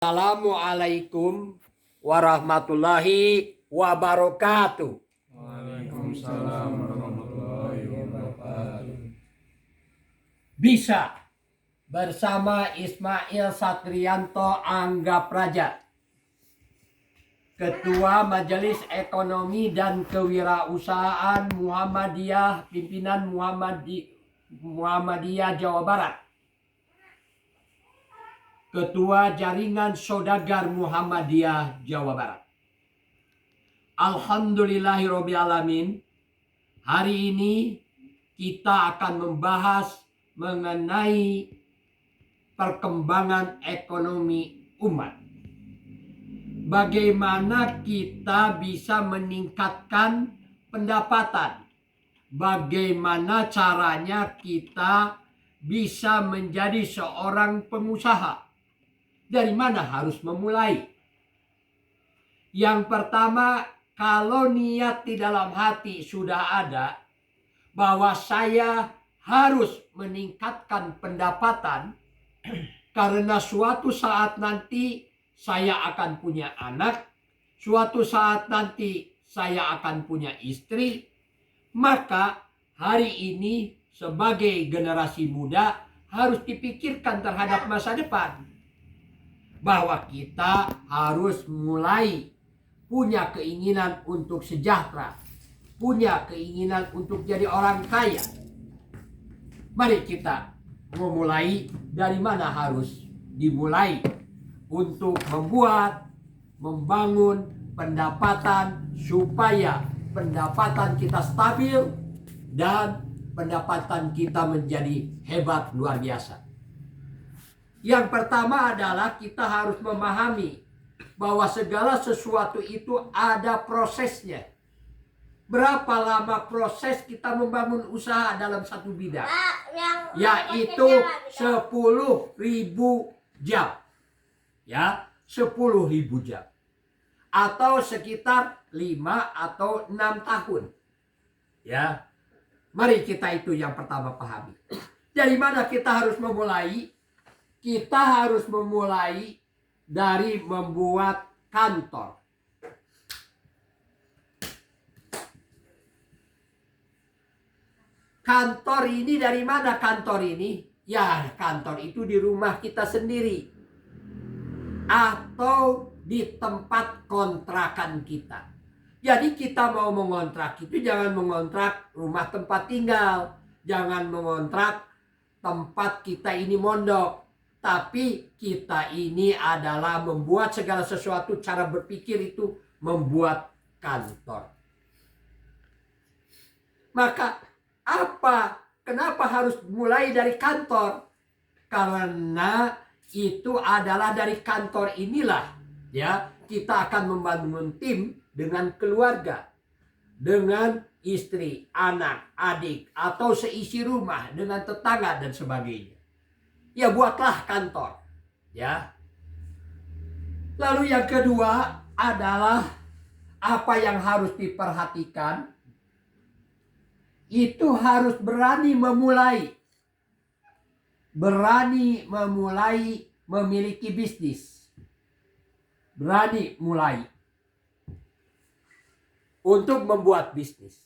Assalamualaikum warahmatullahi wabarakatuh. Waalaikumsalam warahmatullahi wabarakatuh. Bisa bersama Ismail Satrianto Angga Praja, Ketua Majelis Ekonomi dan Kewirausahaan Muhammadiyah, pimpinan Muhammadiyah Jawa Barat, Ketua Jaringan Saudagar Muhammadiyah Jawa Barat. Alhamdulillahirobbilalamin. Hari ini kita akan membahas mengenai perkembangan ekonomi umat. Bagaimana kita bisa meningkatkan pendapatan? Bagaimana caranya kita bisa menjadi seorang pengusaha? Dari mana harus memulai? Yang pertama, kalau niat di dalam hati sudah ada bahwa saya harus meningkatkan pendapatan karena suatu saat nanti saya akan punya anak, suatu saat nanti saya akan punya istri, maka hari ini sebagai generasi muda harus dipikirkan terhadap masa depan. Bahwa kita harus mulai punya keinginan untuk sejahtera, punya keinginan untuk jadi orang kaya. Mari kita memulai. Dari mana harus dimulai untuk membangun pendapatan supaya pendapatan kita stabil dan pendapatan kita menjadi hebat luar biasa. Yang pertama adalah kita harus memahami bahwa segala sesuatu itu ada prosesnya. Berapa lama proses kita membangun usaha dalam satu bidang? Yaitu 10.000 jam. Ya, 10.000 jam. Atau sekitar 5 atau 6 tahun. Ya. Mari kita itu yang pertama pahami. Dari mana kita harus memulai? Kita harus memulai dari membuat kantor. Kantor ini dari mana kantor ini? Ya, kantor itu di rumah kita sendiri. Atau di tempat kontrakan kita. Jadi kita mau mengontrak itu jangan mengontrak rumah tempat tinggal. Jangan mengontrak tempat kita ini mondok. Tapi kita ini adalah membuat segala sesuatu, cara berpikir itu membuat kantor. Maka kenapa harus mulai dari kantor? Karena itu adalah dari kantor inilah ya kita akan membangun tim dengan keluarga, dengan istri, anak, adik, atau seisi rumah, dengan tetangga dan sebagainya. Ya buatlah kantor, ya. Lalu yang kedua adalah apa yang harus diperhatikan, itu harus berani memulai. Berani memulai memiliki bisnis. Berani mulai untuk membuat bisnis.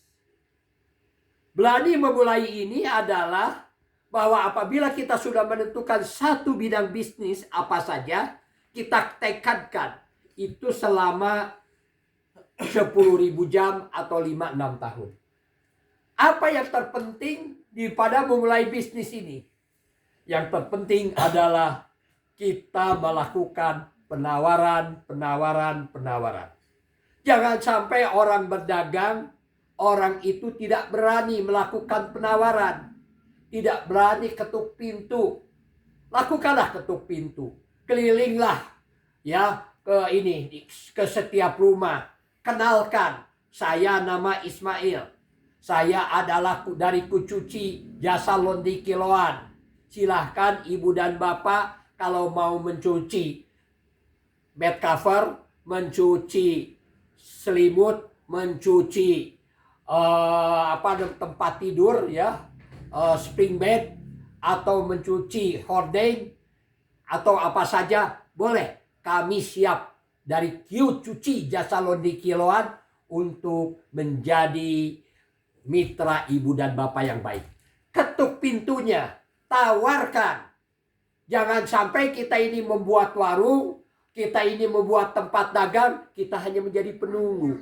Berani memulai ini adalah bahwa apabila kita sudah menentukan satu bidang bisnis apa saja, kita tekadkan itu selama 10.000 jam atau 5-6 tahun. Apa yang terpenting daripada memulai bisnis ini? Yang terpenting adalah kita melakukan penawaran. Jangan sampai orang berdagang, orang itu tidak berani melakukan penawaran. Tidak berani ketuk pintu. Lakukanlah ketuk pintu. Kelilinglah ya ke setiap rumah. Kenalkan, saya nama Ismail. Saya adalah dari Kucuci Jasa Londi Kiloan. Silahkan ibu dan bapak kalau mau mencuci bed cover, mencuci selimut, mencuci tempat tidur ya. Spring bed atau mencuci hordeng atau apa saja boleh. kami siap dari Q Cuci Jasa Laundry Kiloan untuk menjadi mitra ibu dan bapak yang baik. Ketuk pintunya, tawarkan. Jangan sampai kita ini membuat warung, kita ini membuat tempat dagang, kita hanya menjadi penunggu.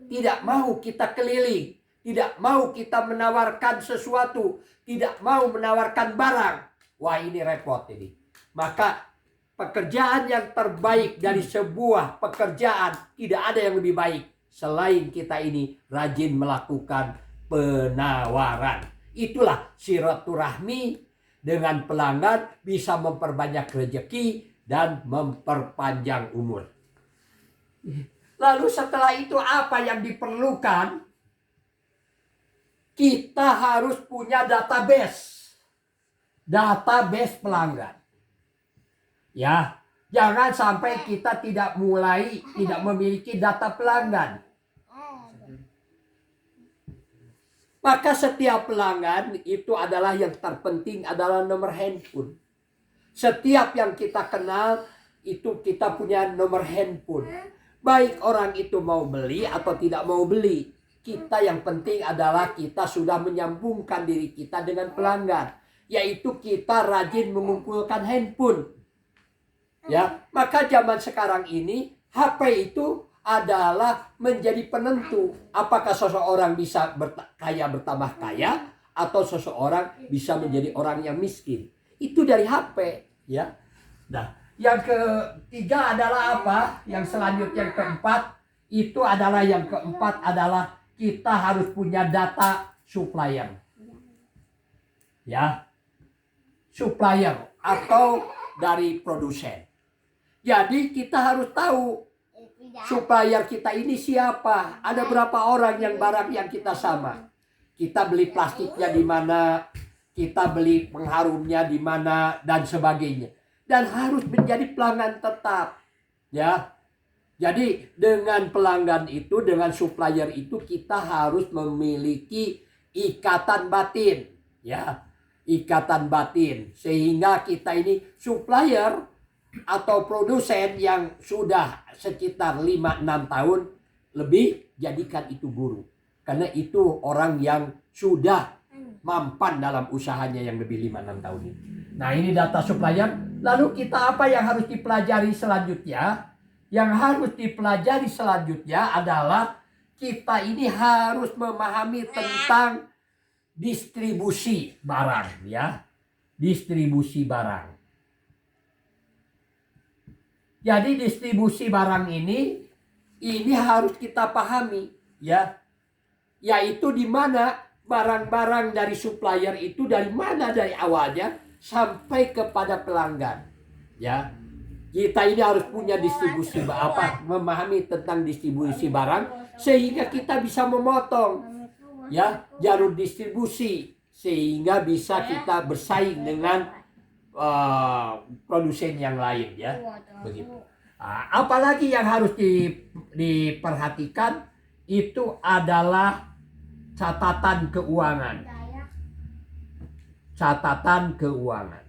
Tidak mau kita keliling, tidak mau kita menawarkan sesuatu, tidak mau menawarkan barang. Wah, ini repot ini. Maka pekerjaan yang terbaik dari sebuah pekerjaan tidak ada yang lebih baik selain kita ini rajin melakukan penawaran. Itulah silaturahmi dengan pelanggan bisa memperbanyak rezeki dan memperpanjang umur. Lalu setelah itu apa yang diperlukan? Kita harus punya database. Database pelanggan. Ya, jangan sampai kita tidak memiliki data pelanggan. Maka setiap pelanggan itu adalah yang terpenting adalah nomor handphone. Setiap yang kita kenal itu kita punya nomor handphone. Baik orang itu mau beli atau tidak mau beli. Kita yang penting adalah kita sudah menyambungkan diri kita dengan pelanggan. Yaitu kita rajin mengumpulkan handphone. Ya, maka zaman sekarang ini HP itu adalah menjadi penentu apakah seseorang bisa bertambah kaya atau seseorang bisa menjadi orang yang miskin. Itu dari HP, ya. Nah, yang ketiga adalah apa? Yang selanjutnya yang keempat itu adalah kita harus punya data supplier. Ya. Supplier atau dari produsen. Jadi kita harus tahu supplier kita ini siapa, ada berapa orang yang barang yang kita sama. Kita beli plastiknya di mana, kita beli pengharumnya di mana dan sebagainya. Dan harus menjadi pelanggan tetap, ya. Jadi dengan pelanggan itu, dengan supplier itu kita harus memiliki ikatan batin, ya. Ikatan batin sehingga kita ini supplier atau produsen yang sudah sekitar 5-6 tahun lebih, jadikan itu guru. Karena itu orang yang sudah mampan dalam usahanya yang lebih 5-6 tahun ini. Nah, ini data supplier. Lalu kita apa yang harus dipelajari selanjutnya? Yang harus dipelajari selanjutnya adalah kita ini harus memahami tentang distribusi barang, ya. Distribusi barang. Jadi distribusi barang ini harus kita pahami, ya. Yaitu di mana barang-barang dari supplier itu dari mana dari awalnya sampai kepada pelanggan, ya. Kita ini harus punya distribusi memahami tentang distribusi barang sehingga kita bisa memotong, ya, jalur distribusi sehingga bisa kita bersaing dengan produsen yang lain, ya, begitu. Apalagi yang harus diperhatikan itu adalah catatan keuangan. Catatan keuangan.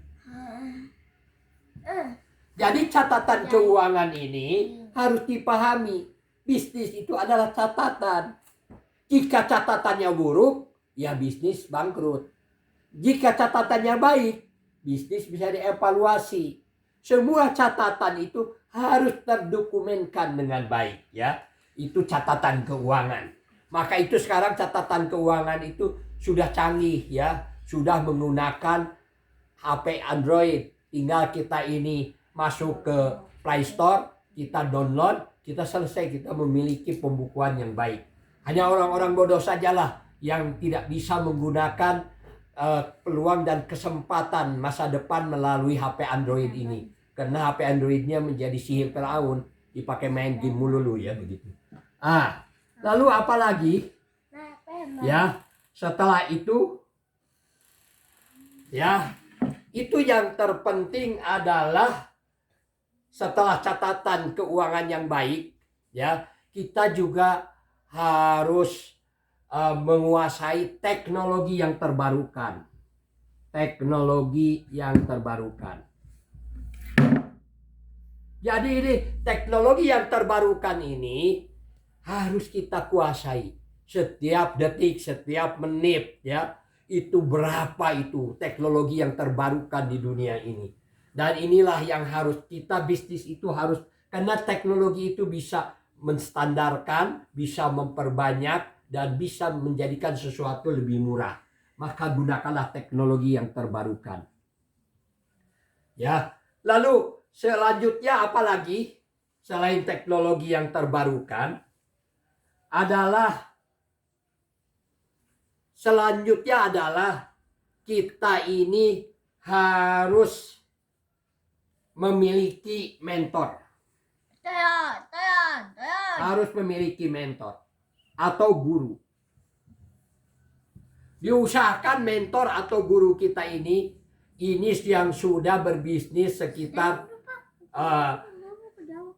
Jadi catatan keuangan ini harus dipahami. Bisnis itu adalah catatan. Jika catatannya buruk, ya bisnis bangkrut. Jika catatannya baik, bisnis bisa dievaluasi. Semua catatan itu harus terdokumenkan dengan baik, ya. Itu catatan keuangan. Maka itu sekarang catatan keuangan itu sudah canggih, ya. Sudah menggunakan HP Android. Tinggal kita ini masuk ke Play Store, kita download, kita selesai, kita memiliki pembukuan yang baik. Hanya orang-orang bodoh sajalah yang tidak bisa menggunakan peluang dan kesempatan masa depan melalui HP Android ini. Karena HP Androidnya menjadi sihir Firaun, dipakai main game melulu, ya, begitu. Lalu apa lagi? Ya, setelah itu, ya, itu yang terpenting adalah setelah catatan keuangan yang baik, ya, kita juga harus menguasai teknologi yang terbarukan. Teknologi yang terbarukan. Jadi ini teknologi yang terbarukan ini harus kita kuasai. Setiap detik, setiap menit ya. Itu berapa itu teknologi yang terbarukan di dunia ini. Dan inilah yang harus kita bisnis itu harus, karena teknologi itu bisa menstandarkan, bisa memperbanyak, dan bisa menjadikan sesuatu lebih murah. Maka gunakanlah teknologi yang terbarukan. Ya, lalu selanjutnya apa lagi selain teknologi yang terbarukan adalah kita ini harus memiliki mentor. Harus memiliki mentor atau guru. Diusahakan mentor atau guru kita ini yang sudah berbisnis sekitar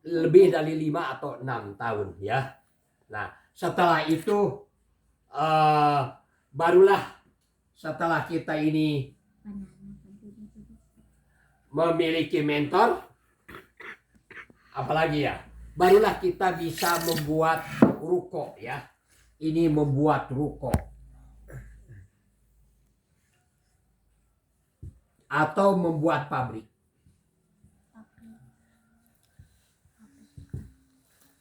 lebih dari 5 atau 6 tahun ya. Nah, setelah itu barulah setelah kita ini memiliki mentor, apalagi ya, barulah kita bisa membuat ruko ya. Ini membuat ruko atau membuat pabrik.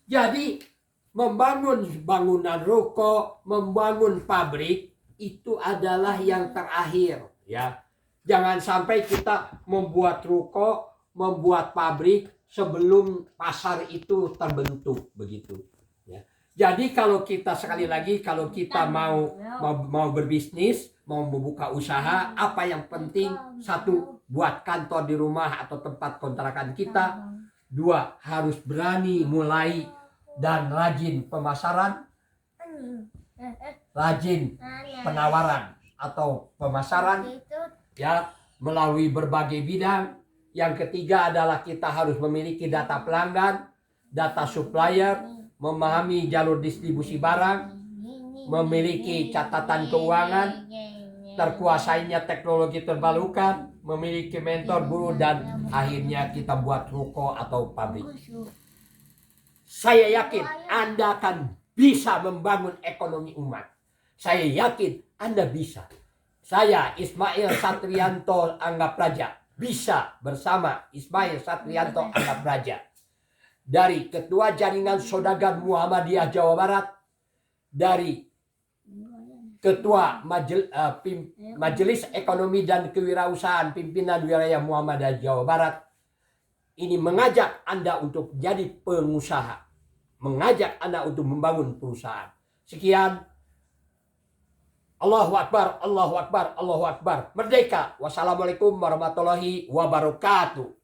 Jadi membangun bangunan ruko, membangun pabrik itu adalah yang terakhir ya. Jangan sampai kita membuat ruko, membuat pabrik sebelum pasar itu terbentuk begitu ya. Jadi kalau kita sekali lagi kalau kita mau berbisnis, mau membuka usaha, apa yang penting? Satu, buat kantor di rumah atau tempat kontrakan kita. Dua, harus berani mulai dan rajin pemasaran, rajin penawaran atau pemasaran ya melalui berbagai bidang. Yang ketiga adalah kita harus memiliki data pelanggan, data supplier, memahami jalur distribusi barang, memiliki catatan keuangan, terkuasainya teknologi terbarukan, memiliki mentor guru, dan akhirnya kita buat ruko atau pabrik. Saya yakin Anda akan bisa membangun ekonomi umat. Saya yakin Anda bisa. Saya Ismail Satrianto Anggap Praja bisa bersama Ismail Satrianto Anggap Praja dari Ketua Jaringan Saudagar Muhammadiyah Jawa Barat, dari Ketua Majelis Ekonomi dan Kewirausahaan Pimpinan Wilayah Muhammadiyah Jawa Barat, ini mengajak Anda untuk jadi pengusaha, mengajak Anda untuk membangun perusahaan. Sekian. Allahu Akbar, Allahu Akbar, Allahu Akbar. Merdeka. Wassalamualaikum warahmatullahi wabarakatuh.